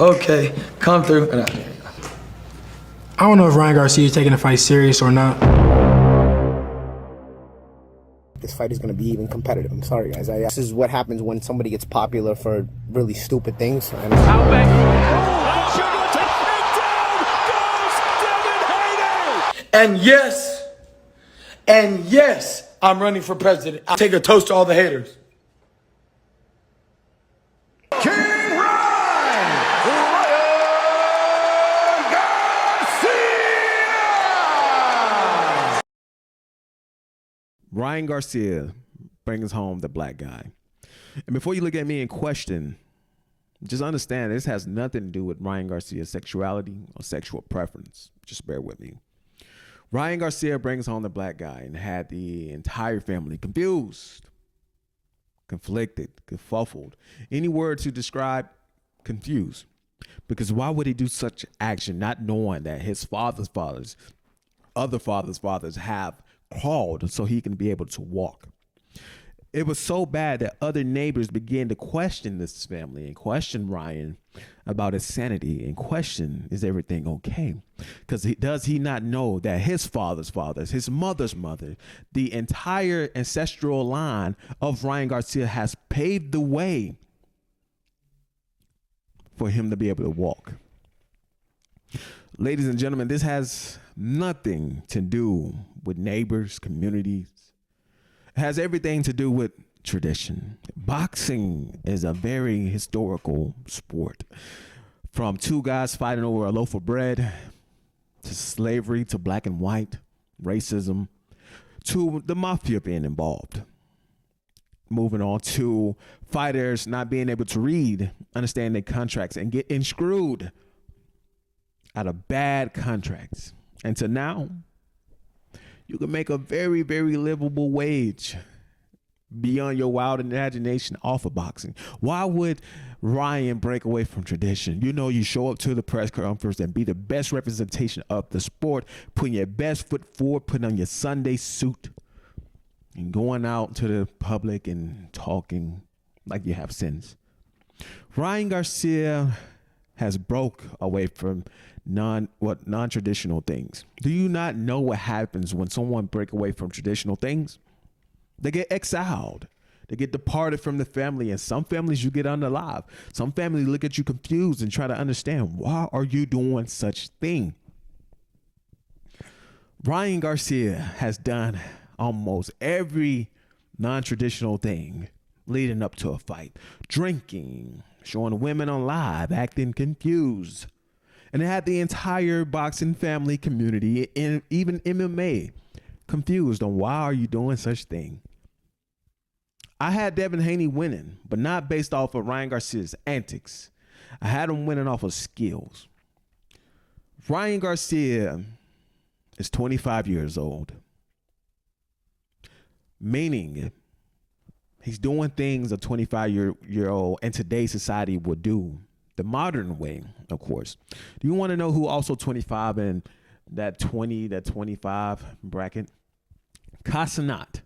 Okay, come through. I don't know if Ryan Garcia is taking the fight serious or not. This fight is going to be even competitive. I'm sorry, guys. This is what happens when somebody gets popular for really stupid things. And yes, I'm running for president. I'll take a toast to all the haters. Ryan Garcia brings home the black guy. And before you look at me and question, just understand this has nothing to do with Ryan Garcia's sexuality or sexual preference. Just bear with me. Ryan Garcia brings home the black guy and had the entire family confused, conflicted, kerfuffled. Any word to describe confused. Because why would he do such action not knowing that his father's fathers, other fathers' fathers have crawled so he can be able to walk? It was so bad that other neighbors began to question this family and question Ryan about his sanity and question, is everything okay? Because does he not know that his father's fathers, his mother's mother, the entire ancestral line of Ryan Garcia has paved the way for him to be able to walk? Ladies and gentlemen, this has nothing to do with neighbors, communities. It has everything to do with tradition. Boxing is a very historical sport. From two guys fighting over a loaf of bread, to slavery, to black and white, racism, to the mafia being involved. Moving on to fighters not being able to read, understand their contracts, and getting screwed out of bad contracts. And to now, you can make a very, very livable wage beyond your wild imagination off of boxing. Why would Ryan break away from tradition? You know, you show up to the press conference and be the best representation of the sport, putting your best foot forward, putting on your Sunday suit, and going out to the public and talking like you have sense. Ryan Garcia has broke away from non-traditional things. Do you not know what happens when someone break away from traditional things? They get exiled. They get departed from the family. And some families you get unalive. Some families look at you confused and try to understand, why are you doing such thing? Ryan Garcia has done almost every non-traditional thing leading up to a fight. Drinking, showing women on live, acting confused. And it had the entire boxing family community and even MMA confused on, why are you doing such thing? I had Devin Haney winning, but not based off of Ryan Garcia's antics. I had him winning off of skills. Ryan Garcia is 25 years old, meaning he's doing things a 25-year-old in today's society would do. The modern way, of course. Do you want to know who also 25 in that 20, that 25 bracket? Casanat.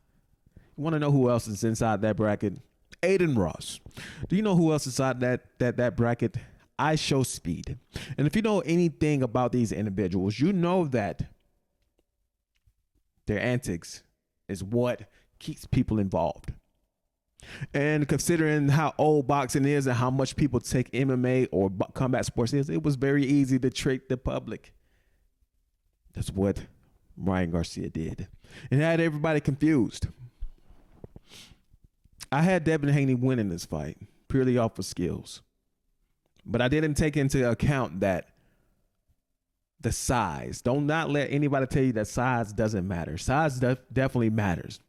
You want to know who else is inside that bracket? Aiden Ross. Do you know who else is inside that bracket? I Show Speed. And if you know anything about these individuals, you know that their antics is what keeps people involved. And considering how old boxing is and how much people take MMA or combat sports is, it was very easy to trick the public. That's what Ryan Garcia did. And had everybody confused. I had Devin Haney winning this fight purely off of skills. But I didn't take into account that the size. Don't not let anybody tell you that size doesn't matter. Size definitely matters.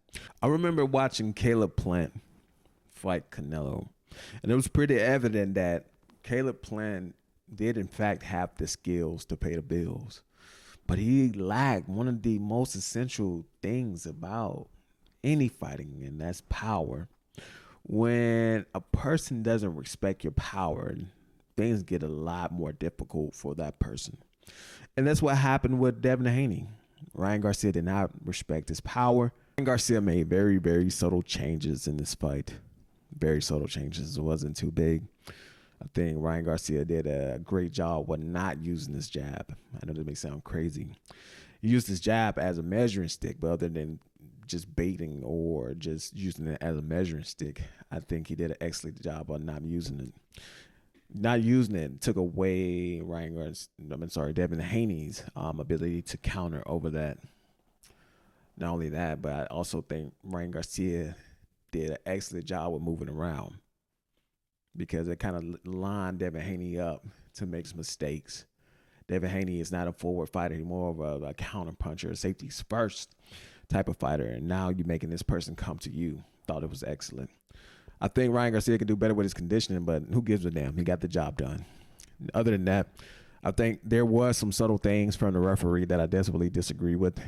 I remember watching Caleb Plant fight Canelo, and it was pretty evident that Caleb Plant did in fact have the skills to pay the bills, but he lacked one of the most essential things about any fighting, and that's power. When a person doesn't respect your power, things get a lot more difficult for that person. And that's what happened with Devin Haney. Ryan Garcia did not respect his power. Ryan Garcia made very, very subtle changes in this fight. Very subtle changes. It wasn't too big. I think Ryan Garcia did a great job with not using his jab. I know that may sound crazy. He used his jab as a measuring stick, but other than just baiting or just using it as a measuring stick, I think he did an excellent job on not using it. Not using it took away Devin Haney's ability to counter over that. Not only that, but I also think Ryan Garcia did an excellent job with moving around because it kind of lined Devin Haney up to make some mistakes. Devin Haney is not a forward fighter. He's more of a counter puncher, a safeties first type of fighter. And now you're making this person come to you. Thought it was excellent. I think Ryan Garcia could do better with his conditioning, but who gives a damn? He got the job done. Other than that, I think there was some subtle things from the referee that I desperately disagree with,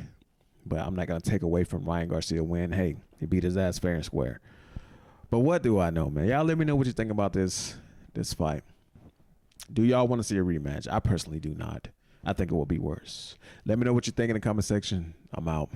but I'm not going to take away from Ryan Garcia win. Hey, he beat his ass fair and square. But what do I know, man? Y'all let me know what you think about this fight. Do y'all want to see a rematch? I personally do not. I think it will be worse. Let me know what you think in the comment section. I'm out.